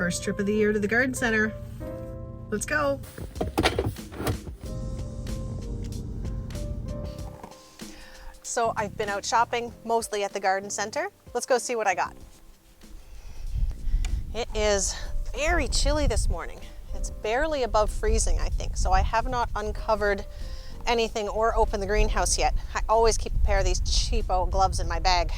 First trip of the year to the garden center. Let's go. So I've been out shopping, mostly at the garden center. Let's go see what I got. It is very chilly this morning. It's barely above freezing, I think. So I have not uncovered anything or opened the greenhouse yet. I always keep a pair of these cheapo gloves in my bag.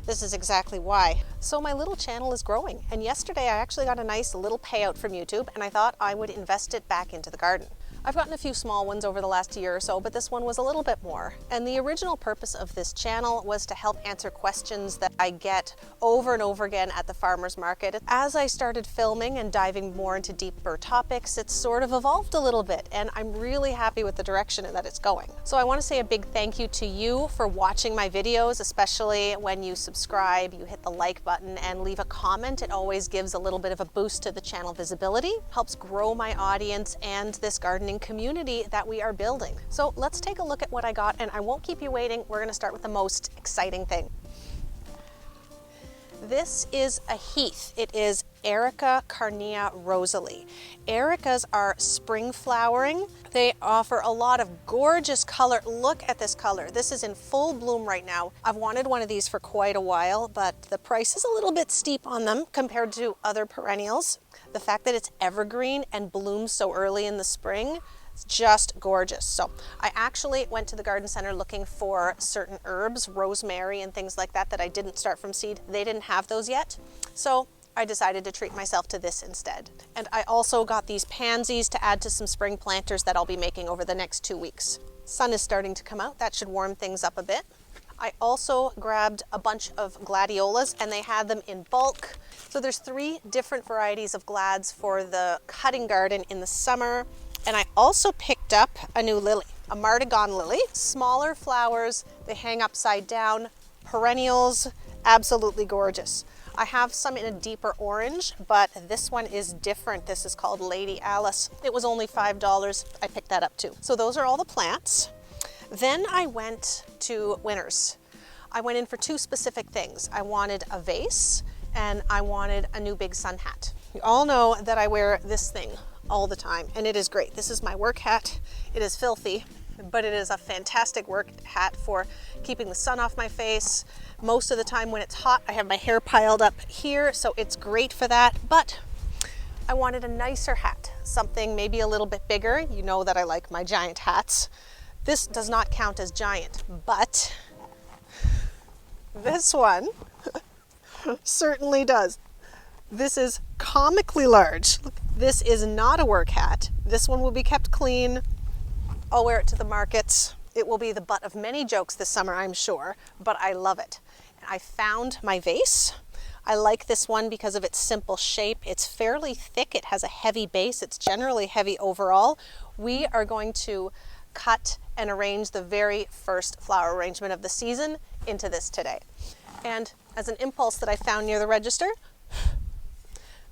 This is exactly why. So my little channel is growing, and yesterday I actually got a nice little payout from YouTube, and I thought I would invest it back into the garden. I've gotten a few small ones over the last year or so, but this one was a little bit more. And the original purpose of this channel was to help answer questions that I get over and over again at the farmer's market. As I started filming and diving more into deeper topics, it's sort of evolved a little bit, and I'm really happy with the direction that it's going. So I want to say a big thank you to you for watching my videos, especially when you subscribe, you hit the like button, and leave a comment. It always gives a little bit of a boost to the channel visibility, helps grow my audience and this gardening community that we are building. So let's take a look at what I got, and I won't keep you waiting. We're going to start with the most exciting thing. This is a Heath. It is Erica Carnea Rosalie. Ericas are spring flowering. They offer a lot of gorgeous color. Look at this color. This is in full bloom right now. I've wanted one of these for quite a while, but the price is a little bit steep on them compared to other perennials. The fact that it's evergreen and blooms so early in the spring, it's just gorgeous. So I actually went to the garden center looking for certain herbs, rosemary and things like that, that I didn't start from seed. They didn't have those yet. So I decided to treat myself to this instead. And I also got these pansies to add to some spring planters that I'll be making over the next 2 weeks. Sun is starting to come out. That should warm things up a bit. I also grabbed a bunch of gladiolas, and they had them in bulk. So there's 3 different varieties of glads for the cutting garden in the summer. And I also picked up a new lily, a Martagon lily. Smaller flowers, they hang upside down, perennials, absolutely gorgeous. I have some in a deeper orange, but this one is different. This is called Lady Alice. It was only $5. I picked that up too. So those are all the plants. Then I went to Winners. I went in for 2 specific things. I wanted a vase and I wanted a new big sun hat. You all know that I wear this thing all the time, and it is great. This is my work hat. It is filthy, but it is a fantastic work hat for keeping the sun off my face. Most of the time when it's hot, I have my hair piled up here, so it's great for that. But I wanted a nicer hat, something maybe a little bit bigger. You know that I like my giant hats. This does not count as giant, but this one certainly does. This is comically large. Look, this is not a work hat. This one will be kept clean. I'll wear it to the markets. It will be the butt of many jokes this summer, I'm sure, but I love it. I found my vase. I like this one because of its simple shape. It's fairly thick. It has a heavy base. It's generally heavy overall. We are going to cut and arrange the very first flower arrangement of the season into this today. And as an impulse that I found near the register,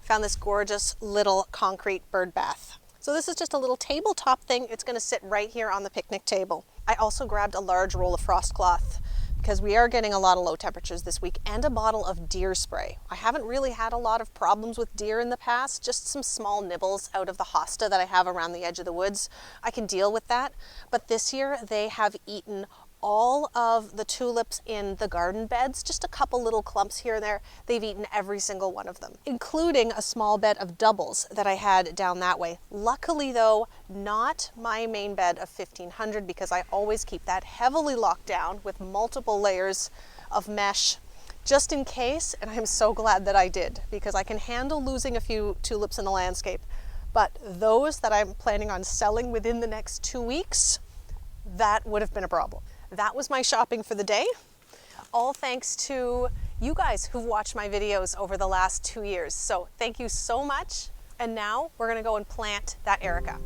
found this gorgeous little concrete bird bath. So this is just a little tabletop thing. It's going to sit right here on the picnic table. I also grabbed a large roll of frost cloth because we are getting a lot of low temperatures this week, and a bottle of deer spray. I haven't really had a lot of problems with deer in the past, just some small nibbles out of the hosta that I have around the edge of the woods. I can deal with that, but this year they have eaten all of the tulips in the garden beds, just a couple little clumps here and there. They've eaten every single one of them, including a small bed of doubles that I had down that way. Luckily though, not my main bed of 1500, because I always keep that heavily locked down with multiple layers of mesh just in case, and I'm so glad that I did, because I can handle losing a few tulips in the landscape. But those that I'm planning on selling within the next 2 weeks, that would have been a problem. That was my shopping for the day, all thanks to you guys who've watched my videos over the last 2 years. So thank you so much. And now we're gonna go and plant that Erica.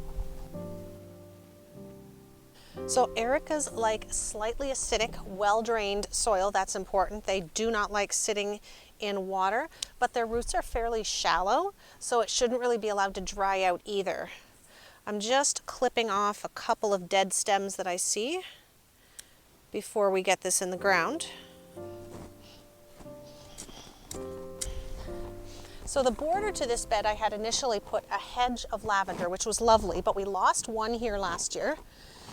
So Ericas like slightly acidic, well-drained soil. That's important. They do not like sitting in water, but their roots are fairly shallow, so it shouldn't really be allowed to dry out either. I'm just clipping off a couple of dead stems that I see before we get this in the ground. So the border to this bed, I had initially put a hedge of lavender, which was lovely, but we lost one here last year.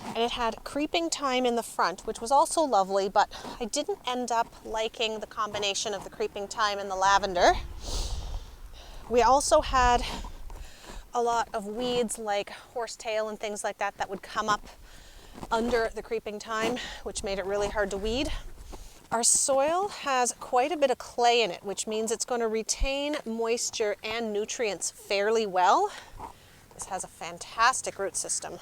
And it had creeping thyme in the front, which was also lovely, but I didn't end up liking the combination of the creeping thyme and the lavender. We also had a lot of weeds like horsetail and things like that that would come up under the creeping thyme, which made it really hard to weed. Our soil has quite a bit of clay in it, which means it's going to retain moisture and nutrients fairly well. This has a fantastic root system.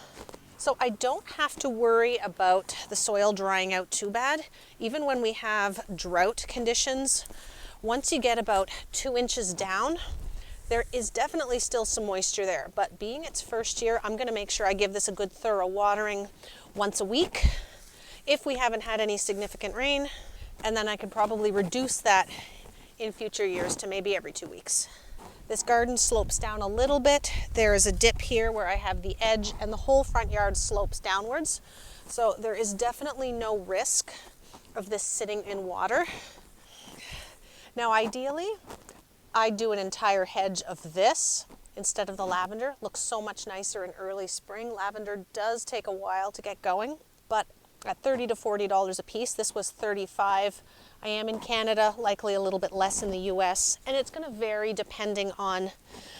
So I don't have to worry about the soil drying out too bad. Even when we have drought conditions, once you get about 2 inches down, there is definitely still some moisture there. But being its first year, I'm going to make sure I give this a good thorough watering once a week if we haven't had any significant rain. And then I could probably reduce that in future years to maybe every 2 weeks. This garden slopes down a little bit. There is a dip here where I have the edge, and the whole front yard slopes downwards. So there is definitely no risk of this sitting in water. Now ideally, I'd do an entire hedge of this instead of the lavender. Looks so much nicer in early spring. Lavender does take a while to get going, but at $30 to $40 a piece. This was $35. I am in Canada, likely a little bit less in the US, and it's going to vary depending on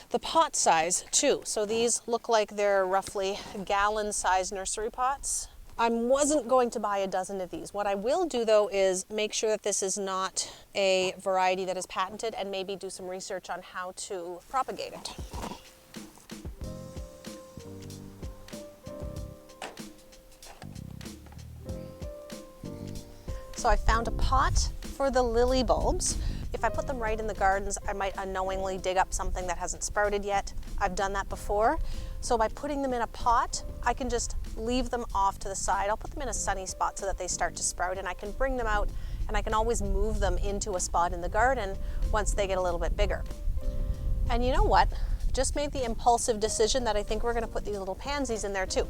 the pot size too. So these look like they're roughly gallon-sized nursery pots. I wasn't going to buy a dozen of these. What I will do though is make sure that this is not a variety that is patented and maybe do some research on how to propagate it. So I found a pot for the lily bulbs. If I put them right in the gardens, I might unknowingly dig up something that hasn't sprouted yet. I've done that before. So by putting them in a pot, I can just leave them off to the side. I'll put them in a sunny spot so that they start to sprout, and I can bring them out and I can always move them into a spot in the garden once they get a little bit bigger. And you know what? Just made the impulsive decision that I think we're going to put these little pansies in there too.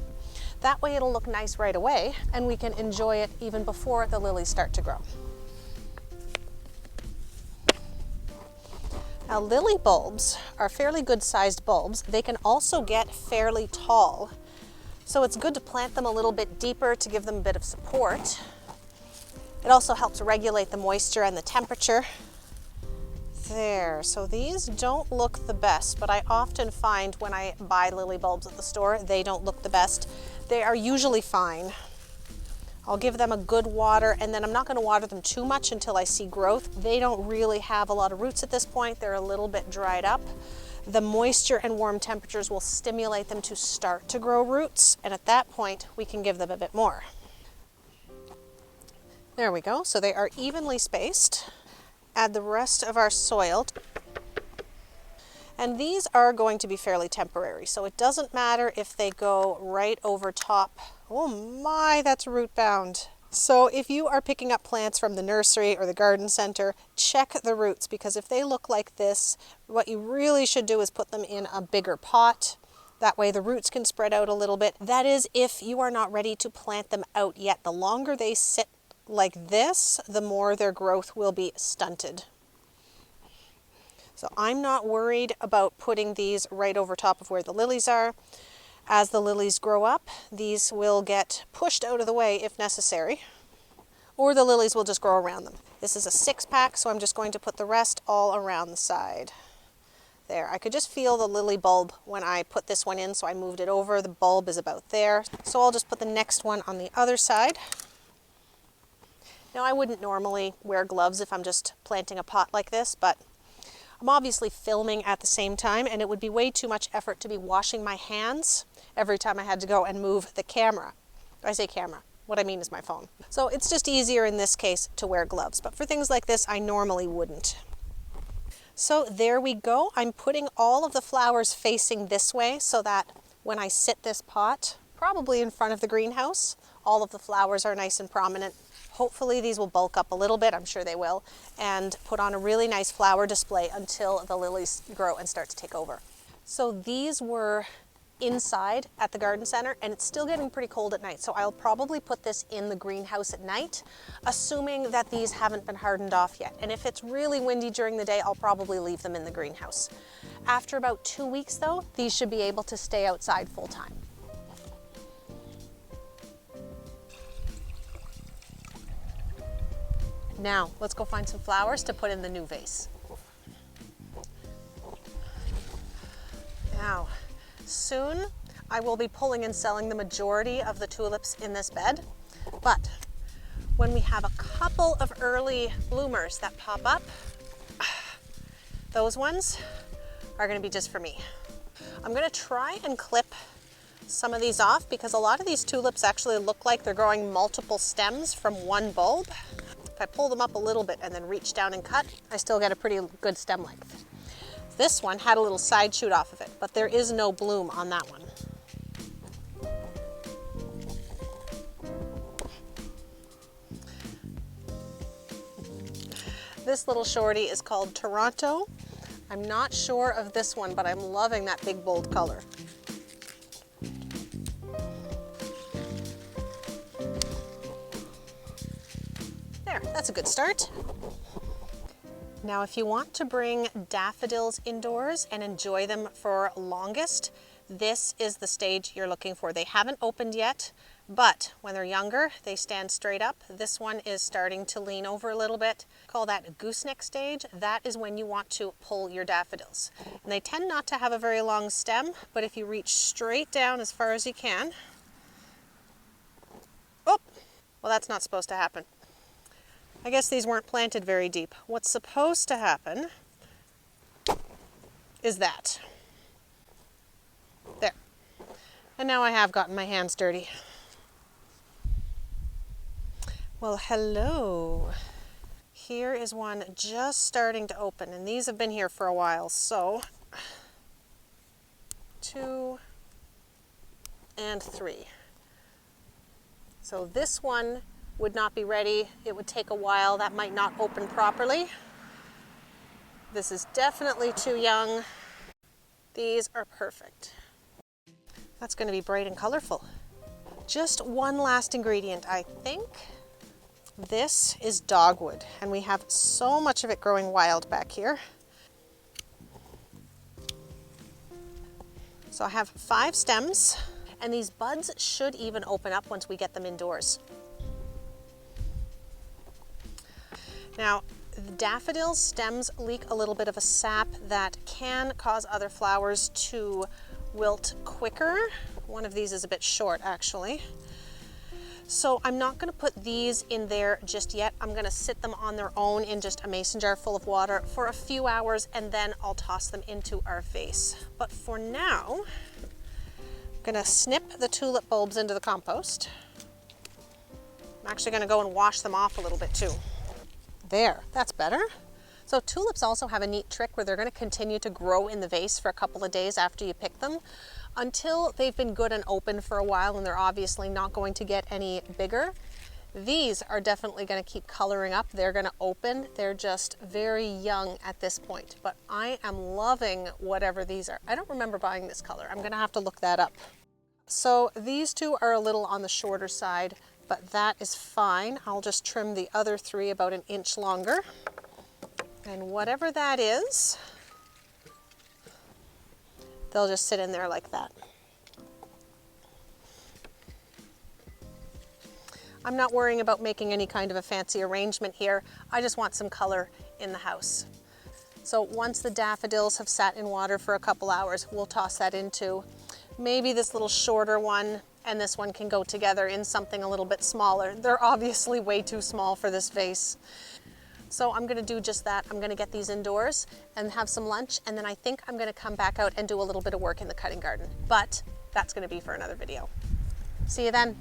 That way it'll look nice right away and we can enjoy it even before the lilies start to grow. Now lily bulbs are fairly good sized bulbs. They can also get fairly tall. So it's good to plant them a little bit deeper to give them a bit of support. It also helps regulate the moisture and the temperature. There, so these don't look the best, but I often find when I buy lily bulbs at the store, they don't look the best. They are usually fine. I'll give them a good water, and then I'm not going to water them too much until I see growth. They don't really have a lot of roots at this point. They're a little bit dried up. The moisture and warm temperatures will stimulate them to start to grow roots, and at that point we can give them a bit more. There we go, so they are evenly spaced. Add the rest of our soil. And these are going to be fairly temporary, so it doesn't matter if they go right over top. Oh my, that's root bound. So if you are picking up plants from the nursery or the garden center, check the roots, because if they look like this, what you really should do is put them in a bigger pot. That way the roots can spread out a little bit. That is if you are not ready to plant them out yet. The longer they sit like this, the more their growth will be stunted. So I'm not worried about putting these right over top of where the lilies are. As the lilies grow up, these will get pushed out of the way if necessary, or the lilies will just grow around them. This is a 6-pack, so I'm just going to put the rest all around the side. There, I could just feel the lily bulb when I put this one in, so I moved it over. The bulb is about there. So I'll just put the next one on the other side. Now I wouldn't normally wear gloves if I'm just planting a pot like this, but I'm obviously filming at the same time, and it would be way too much effort to be washing my hands every time I had to go and move the camera. I say camera, what I mean is my phone. So it's just easier in this case to wear gloves, but for things like this I normally wouldn't. So there we go. I'm putting all of the flowers facing this way so that when I sit this pot, probably in front of the greenhouse, all of the flowers are nice and prominent. Hopefully these will bulk up a little bit, I'm sure they will, and put on a really nice flower display until the lilies grow and start to take over. So these were inside at the garden center, and it's still getting pretty cold at night. So I'll probably put this in the greenhouse at night, assuming that these haven't been hardened off yet. And if it's really windy during the day, I'll probably leave them in the greenhouse. After about 2 weeks though, these should be able to stay outside full time. Now, let's go find some flowers to put in the new vase. Now, soon I will be pulling and selling the majority of the tulips in this bed, but when we have a couple of early bloomers that pop up, those ones are going to be just for me. I'm going to try and clip some of these off because a lot of these tulips actually look like they're growing multiple stems from one bulb. If I pull them up a little bit and then reach down and cut, I still get a pretty good stem length. This one had a little side shoot off of it, but there is no bloom on that one. This little shorty is called Toronto. I'm not sure of this one, but I'm loving that big bold color. There, that's a good start. Now, if you want to bring daffodils indoors and enjoy them for longest, this is the stage you're looking for. They haven't opened yet, but when they're younger, they stand straight up. This one is starting to lean over a little bit. Call that gooseneck stage. That is when you want to pull your daffodils. And they tend not to have a very long stem, but if you reach straight down as far as you can, oh, well, that's not supposed to happen. I guess these weren't planted very deep. What's supposed to happen is that. There. And now I have gotten my hands dirty. Well, hello. Here is one just starting to open, and these have been here for a while. So, 2 and 3. So this one would not be ready. It would take a while. That might not open properly. This is definitely too young. These are perfect. That's going to be bright and colorful. Just one last ingredient, I think. This is dogwood, and we have so much of it growing wild back here. So I have 5 stems, and these buds should even open up once we get them indoors. Now, the daffodil stems leak a little bit of a sap that can cause other flowers to wilt quicker. One of these is a bit short, actually. So I'm not going to put these in there just yet. I'm going to sit them on their own in just a mason jar full of water for a few hours, and then I'll toss them into our vase. But for now, I'm going to snip the tulip bulbs into the compost. I'm actually going to go and wash them off a little bit too. There, that's better. So tulips also have a neat trick where they're going to continue to grow in the vase for a couple of days after you pick them until they've been good and open for a while, and they're obviously not going to get any bigger. These are definitely going to keep coloring up. They're going to open. They're just very young at this point, but I am loving whatever these are. I don't remember buying this color. I'm going to have to look that up. So these two are a little on the shorter side, but that is fine. I'll just trim the other 3 about 1 inch longer. And whatever that is, they'll just sit in there like that. I'm not worrying about making any kind of a fancy arrangement here. I just want some color in the house. So once the daffodils have sat in water for a couple hours, we'll toss that into maybe this little shorter one, and this one can go together in something a little bit smaller. They're obviously way too small for this vase. So I'm gonna do just that. I'm gonna get these indoors and have some lunch, and then I think I'm gonna come back out and do a little bit of work in the cutting garden. But that's gonna be for another video. See you then.